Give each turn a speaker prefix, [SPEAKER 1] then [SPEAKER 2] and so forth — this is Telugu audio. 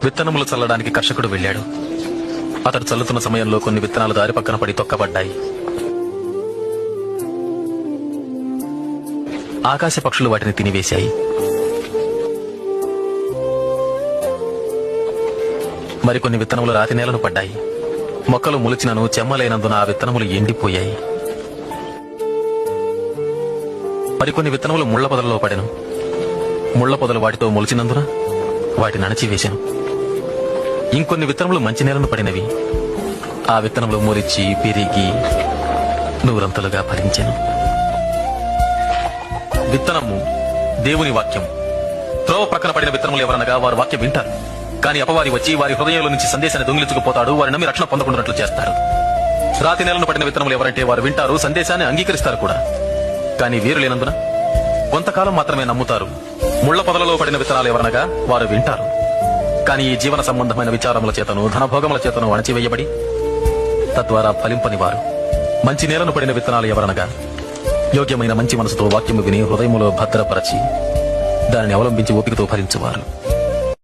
[SPEAKER 1] విత్తనములు చల్లడానికి కర్షకుడు వెళ్ళాడు. అతడు చల్లుతున్న సమయంలో కొన్ని విత్తనాలు దారి పక్కన పడి తొక్కబడ్డాయి. ఆకాశ పక్షులు వాటిని తినివేశాయి. మరికొన్ని విత్తనములు రాతి నేలను పడ్డాయి. మొక్కలు మొలిచినను చెమ్మలైనందున ఆ విత్తనములు ఎండిపోయాయి. మరికొన్ని విత్తనములు ముళ్ల పొదలలో పడెను. ముళ్ల పొదలు వాటితో మొలిచినందున వాటిని అణచివేశాను. ఇంకొన్ని విత్తనములు మంచి నేలను పడినవి. ఆ విత్తనములు మొలిచి పెరిగి నూరంతలుగా ఫలించెను. విత్తనము దేవుని వాక్యం. త్రోవ ప్రక్కన పడిన విత్తనములు ఎవరనగా వారు వాక్యం వింటారు, కానీ అపవాది వచ్చి వారి హృదయంలో నుంచి సందేశాన్ని దొంగిలించుకుపోతాడు. వారి నమ్మి రక్షణ పొందకుండాట్లు చేస్తారు. రాతి నేలను పడిన విత్తనములు ఎవరంటే వారు వింటారు, సందేశాన్ని అంగీకరిస్తారు కూడా, కానీ వీరు లేనందున కొంతకాలం మాత్రమే నమ్ముతారు. ముళ్ల పొదలలో పడిన విత్తనాలు ఎవరనగా వారు వింటారు, కానీ ఈ జీవన సంబంధమైన విచారముల చేతను ధనభోగముల చేతను అణచివేయబడి తద్వారా ఫలింపని వారు. మంచి నేలను పడిన విత్తనాలు ఎవరనగా యోగ్యమైన మంచి మనసుతో వాక్యము విని హృదయములో భద్రపరచి దానిని అవలంబించి ఓపికతో ఫలించువారు.